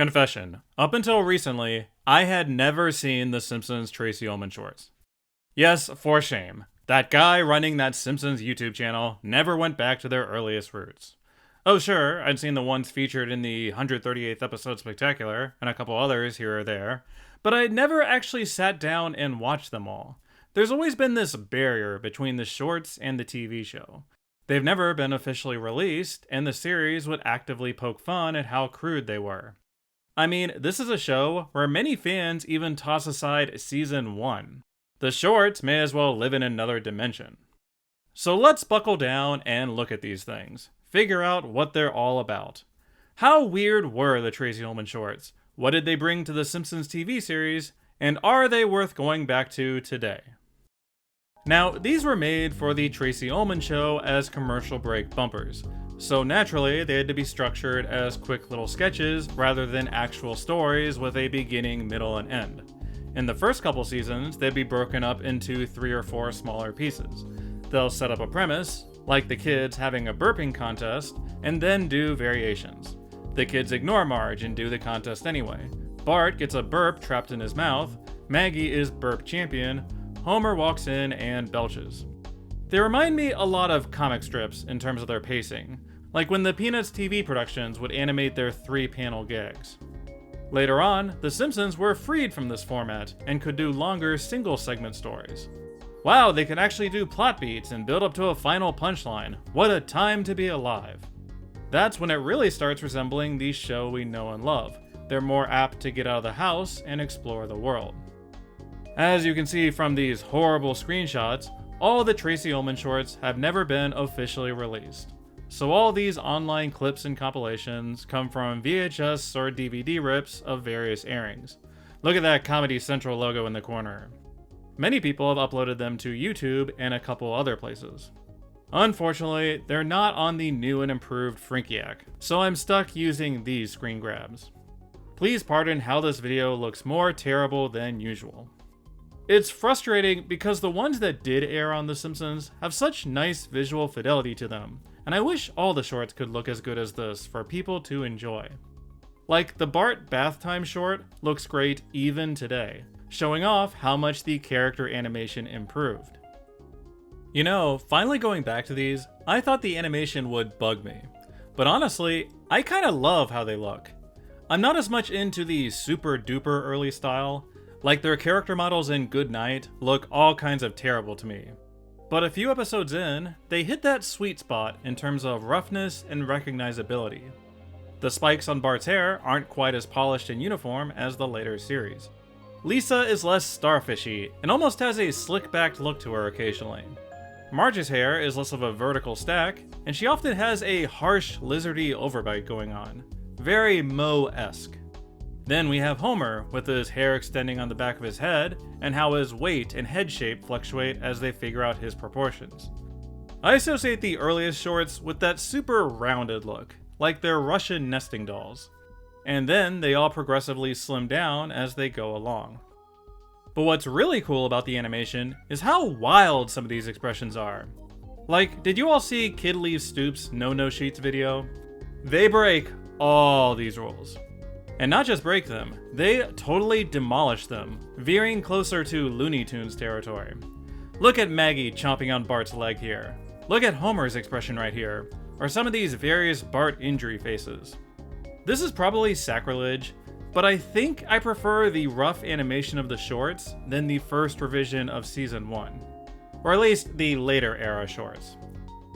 Confession. Up until recently, I had never seen the Simpsons Tracey Ullman shorts. Yes, for shame. That guy running that Simpsons YouTube channel never went back to their earliest roots. Oh sure, I'd seen the ones featured in the 138th episode spectacular, and a couple others here or there, but I'd never actually sat down and watched them all. There's always been this barrier between the shorts and the TV show. They've never been officially released, and the series would actively poke fun at how crude they were. I mean, this is a show where many fans even toss aside Season 1. The shorts may as well live in another dimension. So let's buckle down and look at these things. Figure out what they're all about. How weird were the Tracey Ullman shorts? What did they bring to the Simpsons TV series? And are they worth going back to today? Now, these were made for the Tracey Ullman show as commercial break bumpers. So naturally, they had to be structured as quick little sketches rather than actual stories with a beginning, middle, and end. In the first couple seasons, they'd be broken up into 3 or 4 smaller pieces. They'll set up a premise, like the kids having a burping contest, and then do variations. The kids ignore Marge and do the contest anyway. Bart gets a burp trapped in his mouth, Maggie is burp champion, Homer walks in and belches. They remind me a lot of comic strips in terms of their pacing, like when the Peanuts TV productions would animate their 3-panel gags. Later on, The Simpsons were freed from this format and could do longer single-segment stories. Wow, they can actually do plot beats and build up to a final punchline. What a time to be alive. That's when it really starts resembling the show we know and love. They're more apt to get out of the house and explore the world. As you can see from these horrible screenshots, all the Tracey Ullman shorts have never been officially released. So all these online clips and compilations come from VHS or DVD rips of various airings. Look at that Comedy Central logo in the corner. Many people have uploaded them to YouTube and a couple other places. Unfortunately, they're not on the new and improved Frinkiac, so I'm stuck using these screen grabs. Please pardon how this video looks more terrible than usual. It's frustrating because the ones that did air on The Simpsons have such nice visual fidelity to them, and I wish all the shorts could look as good as this for people to enjoy. Like the Bart bath time short looks great even today, showing off how much the character animation improved. You know, finally going back to these, I thought the animation would bug me. But honestly, I kinda love how they look. I'm not as much into the super duper early style, like their character models in Good Night look all kinds of terrible to me. But a few episodes in, they hit that sweet spot in terms of roughness and recognizability. The spikes on Bart's hair aren't quite as polished and uniform as the later series. Lisa is less starfishy and almost has a slick-backed look to her occasionally. Marge's hair is less of a vertical stack, and she often has a harsh, lizardy overbite going on. Very Moe-esque. Then we have Homer, with his hair extending on the back of his head, and how his weight and head shape fluctuate as they figure out his proportions. I associate the earliest shorts with that super rounded look, like they're Russian nesting dolls. And then they all progressively slim down as they go along. But what's really cool about the animation is how wild some of these expressions are. Like, did you all see Kid Leaves Stoops' No Sheets video? They break all these rules. And not just break them, they totally demolish them, veering closer to Looney Tunes territory. Look at Maggie chomping on Bart's leg here. Look at Homer's expression right here, or some of these various Bart injury faces. This is probably sacrilege, but I think I prefer the rough animation of the shorts than the first revision of Season 1. Or at least the later era shorts.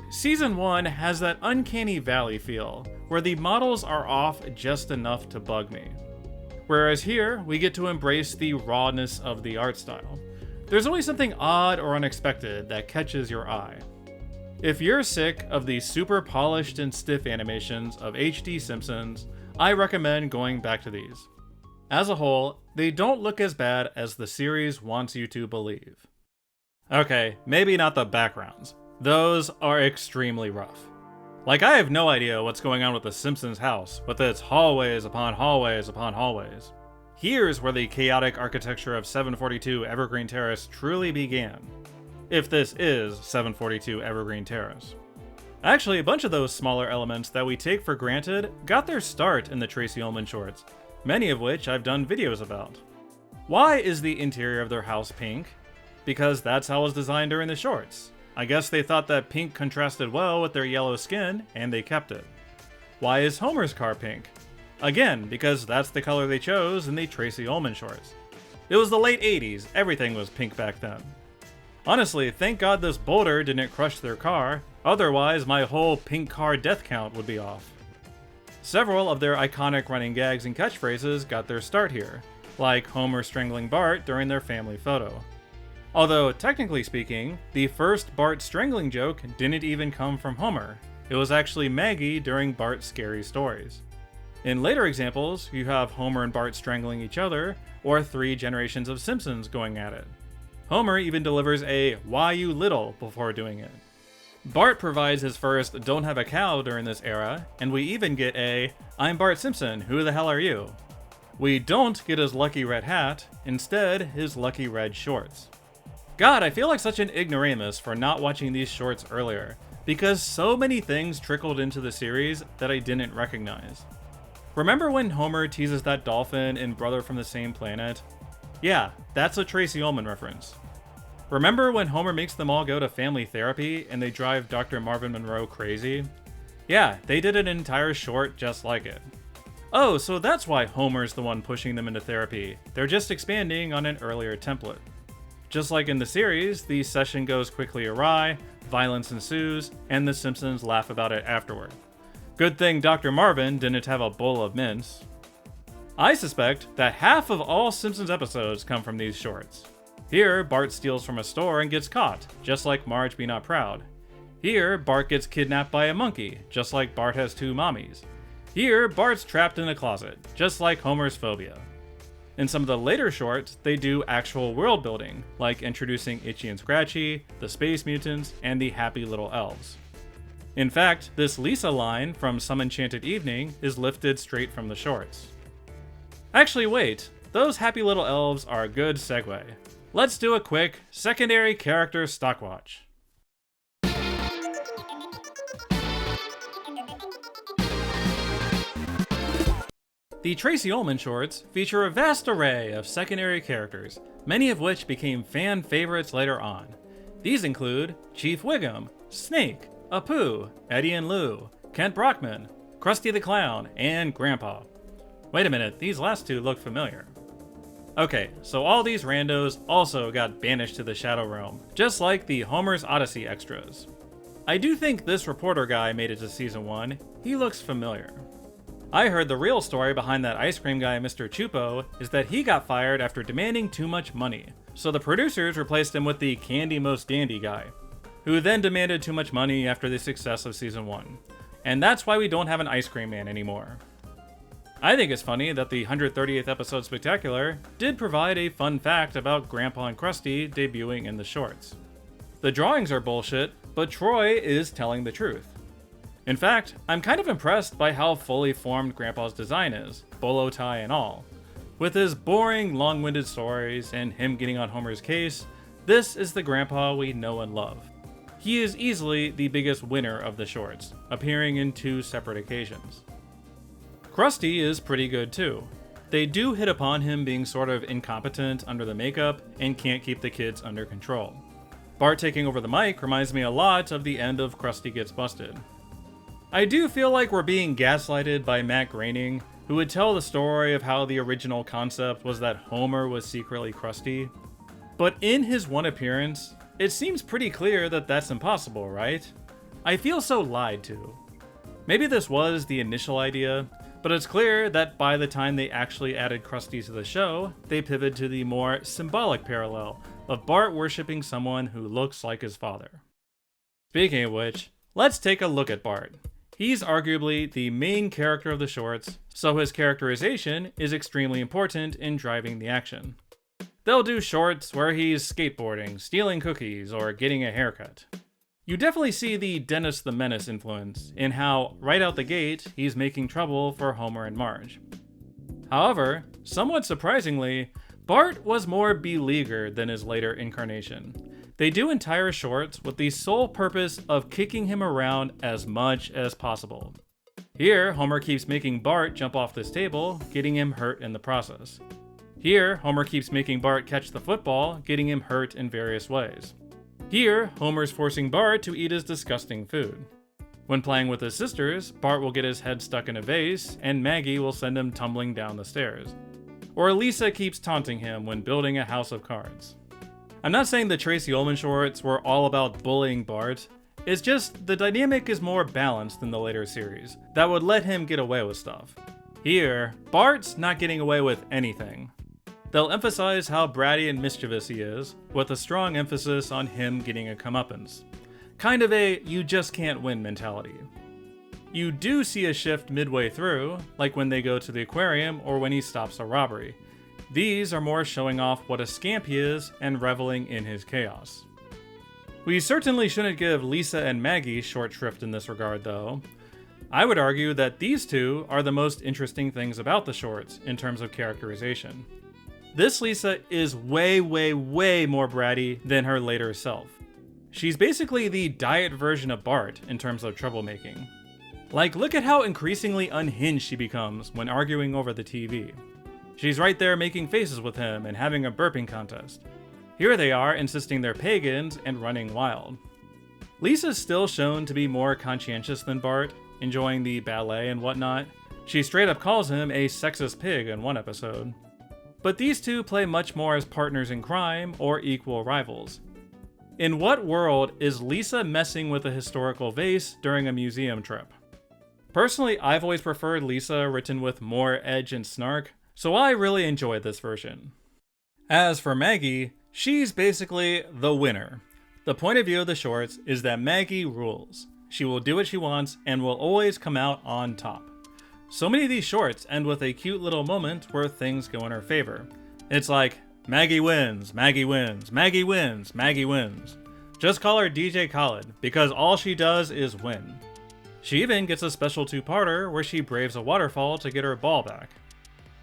Season 1 has that uncanny valley feel, where the models are off just enough to bug me. Whereas here, we get to embrace the rawness of the art style. There's always something odd or unexpected that catches your eye. If you're sick of the super polished and stiff animations of HD Simpsons, I recommend going back to these. As a whole, they don't look as bad as the series wants you to believe. Okay, maybe not the backgrounds. Those are extremely rough. Like, I have no idea what's going on with the Simpsons house, with its hallways upon hallways upon hallways. Here's where the chaotic architecture of 742 Evergreen Terrace truly began. If this is 742 Evergreen Terrace. Actually, a bunch of those smaller elements that we take for granted got their start in the Tracey Ullman shorts. many of which I've done videos about. Why is the interior of their house pink? Because that's how it was designed during the shorts. I guess they thought that pink contrasted well with their yellow skin, and they kept it. Why is Homer's car pink? Again, because that's the color they chose in the Tracey Ullman shorts. It was the late 80s, everything was pink back then. Honestly, thank God this boulder didn't crush their car, otherwise my whole pink car death count would be off. Several of their iconic running gags and catchphrases got their start here, like Homer strangling Bart during their family photo. Although, technically speaking, the first Bart strangling joke didn't even come from Homer. It was actually Maggie during Bart's scary stories. In later examples, you have Homer and Bart strangling each other, or 3 generations of Simpsons going at it. Homer even delivers a "Why you little" before doing it. Bart provides his first "Don't have a cow" during this era, and we even get a "I'm Bart Simpson, who the hell are you?" We don't get his lucky red hat, instead his lucky red shorts. God, I feel like such an ignoramus for not watching these shorts earlier, because so many things trickled into the series that I didn't recognize. Remember when Homer teases that dolphin in Brother from the Same Planet? Yeah, that's a Tracey Ullman reference. Remember when Homer makes them all go to family therapy and they drive Dr. Marvin Monroe crazy? Yeah, they did an entire short just like it. Oh, so that's why Homer's the one pushing them into therapy. They're just expanding on an earlier template. Just like in the series, the session goes quickly awry, violence ensues, and the Simpsons laugh about it afterward. Good thing Dr. Marvin didn't have a bowl of mince. I suspect that half of all Simpsons episodes come from these shorts. Here, Bart steals from a store and gets caught, just like Marge Be Not Proud. Here, Bart gets kidnapped by a monkey, just like Bart has 2 mommies. Here, Bart's trapped in a closet, just like Homer's phobia. In some of the later shorts, they do actual world building, like introducing Itchy and Scratchy, the Space Mutants, and the Happy Little Elves. In fact, this Lisa line from Some Enchanted Evening is lifted straight from the shorts. Actually wait, those Happy Little Elves are a good segue. Let's do a quick secondary character stock watch. The Tracey Ullman shorts feature a vast array of secondary characters, many of which became fan favorites later on. These include Chief Wiggum, Snake, Apu, Eddie and Lou, Kent Brockman, Krusty the Clown, and Grandpa. Wait a minute, these last 2 look familiar. Okay, so all these randos also got banished to the Shadow Realm, just like the Homer's Odyssey extras. I do think this reporter guy made it to season 1, he looks familiar. I heard the real story behind that ice cream guy, Mr. Chupo, is that he got fired after demanding too much money, so the producers replaced him with the Candy Most Dandy guy, who then demanded too much money after the success of season 1. And that's why we don't have an ice cream man anymore. I think it's funny that the 130th episode spectacular did provide a fun fact about Grandpa and Krusty debuting in the shorts. The drawings are bullshit, but Troy is telling the truth. In fact, I'm kind of impressed by how fully formed Grandpa's design is, bolo tie and all. With his boring, long-winded stories and him getting on Homer's case, this is the Grandpa we know and love. He is easily the biggest winner of the shorts, appearing in 2 separate occasions. Krusty is pretty good too. They do hit upon him being sort of incompetent under the makeup and can't keep the kids under control. Bart taking over the mic reminds me a lot of the end of Krusty Gets Busted. I do feel like we're being gaslighted by Matt Groening, who would tell the story of how the original concept was that Homer was secretly Krusty. But in his one appearance, it seems pretty clear that that's impossible, right? I feel so lied to. Maybe this was the initial idea, but it's clear that by the time they actually added Krusty to the show, they pivoted to the more symbolic parallel of Bart worshipping someone who looks like his father. Speaking of which, let's take a look at Bart. He's arguably the main character of the shorts, so his characterization is extremely important in driving the action. They'll do shorts where he's skateboarding, stealing cookies, or getting a haircut. You definitely see the Dennis the Menace influence in how, right out the gate, he's making trouble for Homer and Marge. However, somewhat surprisingly, Bart was more beleaguered than his later incarnation. They do entire shorts with the sole purpose of kicking him around as much as possible. Here, Homer keeps making Bart jump off this table, getting him hurt in the process. Here, Homer keeps making Bart catch the football, getting him hurt in various ways. Here, Homer's forcing Bart to eat his disgusting food. When playing with his sisters, Bart will get his head stuck in a vase, and Maggie will send him tumbling down the stairs. Or Lisa keeps taunting him when building a house of cards. I'm not saying the Tracey Ullman shorts were all about bullying Bart, it's just the dynamic is more balanced than the later series, that would let him get away with stuff. Here, Bart's not getting away with anything. They'll emphasize how bratty and mischievous he is, with a strong emphasis on him getting a comeuppance. Kind of a you just can't win mentality. You do see a shift midway through, like when they go to the aquarium or when he stops a robbery. These are more showing off what a scamp he is and reveling in his chaos. We certainly shouldn't give Lisa and Maggie short shrift in this regard though. I would argue that these two are the most interesting things about the shorts in terms of characterization. This Lisa is way more bratty than her later self. She's basically the diet version of Bart in terms of troublemaking. Like, look at how increasingly unhinged she becomes when arguing over the TV. She's right there making faces with him and having a burping contest. Here they are insisting they're pagans and running wild. Lisa's still shown to be more conscientious than Bart, enjoying the ballet and whatnot. She straight up calls him a sexist pig in one episode. But these two play much more as partners in crime or equal rivals. In what world is Lisa messing with a historical vase during a museum trip? Personally, I've always preferred Lisa written with more edge and snark, so I really enjoyed this version. As for Maggie, she's basically the winner. The point of view of the shorts is that Maggie rules. She will do what she wants and will always come out on top. So many of these shorts end with a cute little moment where things go in her favor. It's like, Maggie wins, Maggie wins, Maggie wins, Maggie wins. Just call her DJ Khaled, because all she does is win. She even gets a special two-parter where she braves a waterfall to get her ball back.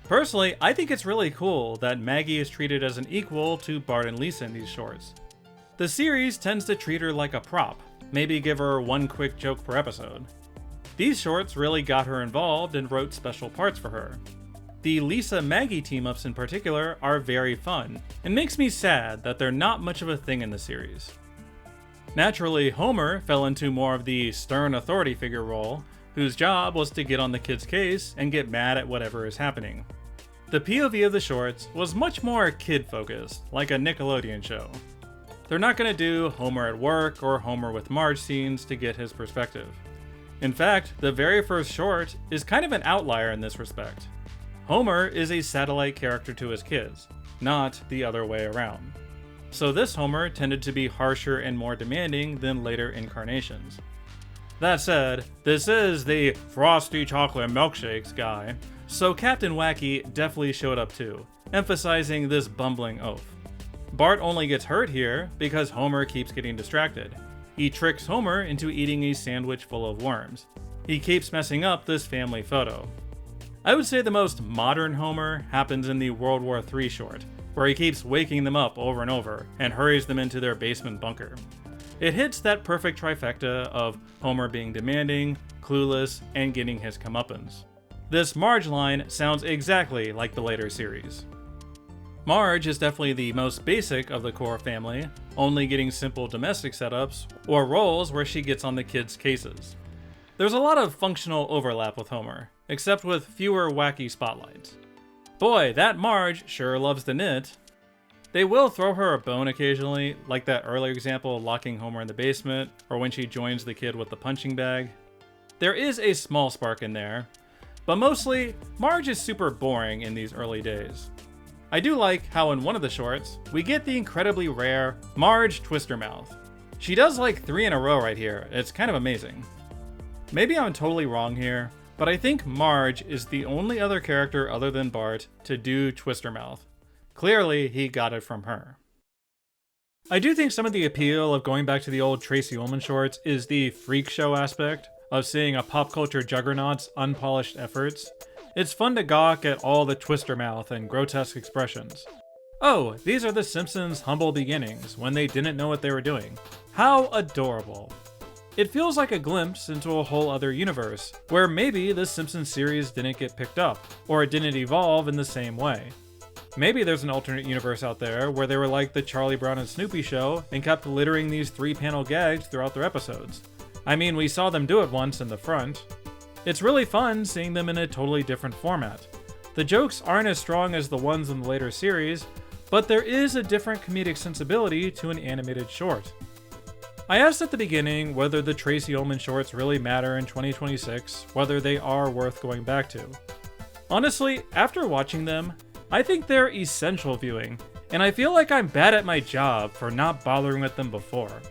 Personally, I think it's really cool that Maggie is treated as an equal to Bart and Lisa in these shorts. The series tends to treat her like a prop, maybe give her one quick joke per episode. These shorts really got her involved and wrote special parts for her. The Lisa-Maggie team-ups in particular are very fun, and makes me sad that they're not much of a thing in the series. Naturally, Homer fell into more of the stern authority figure role, whose job was to get on the kid's case and get mad at whatever is happening. The POV of the shorts was much more kid-focused, like a Nickelodeon show. They're not going to do Homer at work or Homer with Marge scenes to get his perspective. In fact, the very first short is kind of an outlier in this respect. Homer is a satellite character to his kids, not the other way around. So this Homer tended to be harsher and more demanding than later incarnations. That said, this is the Frosty Chocolate Milkshakes guy, so Captain Wacky definitely showed up too, emphasizing this bumbling oaf. Bart only gets hurt here because Homer keeps getting distracted. He tricks Homer into eating a sandwich full of worms. He keeps messing up this family photo. I would say the most modern Homer happens in the World War III short, where he keeps waking them up over and over and hurries them into their basement bunker. It hits that perfect trifecta of Homer being demanding, clueless, and getting his comeuppance. This Marge line sounds exactly like the later series. Marge is definitely the most basic of the core family, only getting simple domestic setups or roles where she gets on the kids' cases. There's a lot of functional overlap with Homer, except with fewer wacky spotlights. Boy, that Marge sure loves to knit. They will throw her a bone occasionally, like that earlier example locking Homer in the basement, or when she joins the kid with the punching bag. There is a small spark in there, but mostly, Marge is super boring in these early days. I do like how in one of the shorts, we get the incredibly rare Marge Twistermouth. She does like 3 in a row right here, it's kind of amazing. Maybe I'm totally wrong here, but I think Marge is the only other character other than Bart to do Twistermouth. Clearly, he got it from her. I do think some of the appeal of going back to the old Tracey Ullman shorts is the freak show aspect of seeing a pop culture juggernaut's unpolished efforts. It's fun to gawk at all the Twistermouth and grotesque expressions. Oh, these are the Simpsons' humble beginnings when they didn't know what they were doing. How adorable. It feels like a glimpse into a whole other universe, where maybe the Simpsons series didn't get picked up, or it didn't evolve in the same way. Maybe there's an alternate universe out there where they were like the Charlie Brown and Snoopy show and kept littering these 3-panel gags throughout their episodes. I mean, we saw them do it once in the front. It's really fun seeing them in a totally different format. The jokes aren't as strong as the ones in the later series, but there is a different comedic sensibility to an animated short. I asked at the beginning whether the Tracey Ullman shorts really matter in 2026, whether they are worth going back to. Honestly, after watching them, I think they're essential viewing, and I feel like I'm bad at my job for not bothering with them before.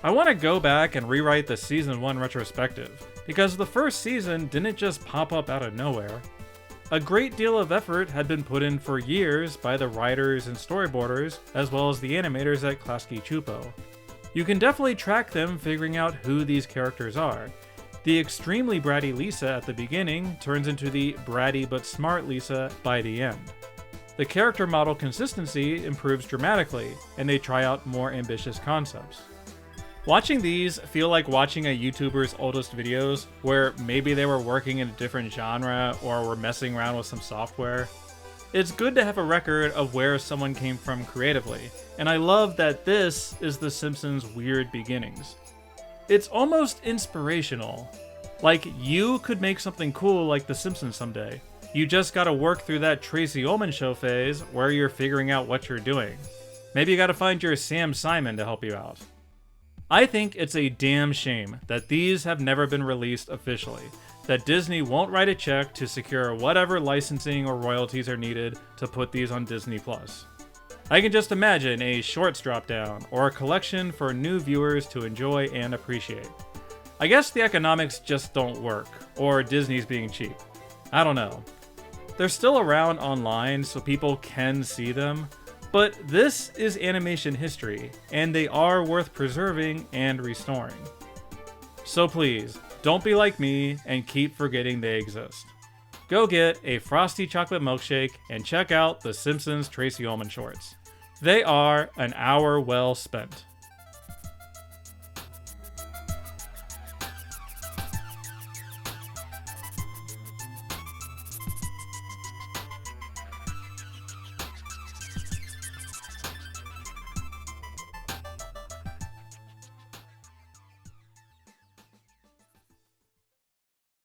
I want to go back and rewrite the Season 1 retrospective, because the first season didn't just pop up out of nowhere. A great deal of effort had been put in for years by the writers and storyboarders, as well as the animators at Klasky Csupo. You can definitely track them figuring out who these characters are. The extremely bratty Lisa at the beginning turns into the bratty but smart Lisa by the end. The character model consistency improves dramatically, and they try out more ambitious concepts. Watching these feel like watching a YouTuber's oldest videos, where maybe they were working in a different genre or were messing around with some software. It's good to have a record of where someone came from creatively, and I love that this is The Simpsons' weird beginnings. It's almost inspirational. Like, you could make something cool like The Simpsons someday. You just gotta work through that Tracey Ullman show phase where you're figuring out what you're doing. Maybe you gotta find your Sam Simon to help you out. I think it's a damn shame that these have never been released officially, that Disney won't write a check to secure whatever licensing or royalties are needed to put these on Disney+. I can just imagine a shorts drop-down or a collection for new viewers to enjoy and appreciate. I guess the economics just don't work, or Disney's being cheap. I don't know. They're still around online so people can see them, but this is animation history, and they are worth preserving and restoring. So please, don't be like me and keep forgetting they exist. Go get a Frosty Chocolate Milkshake and check out the Simpsons Tracey Ullman shorts. They are an hour well spent.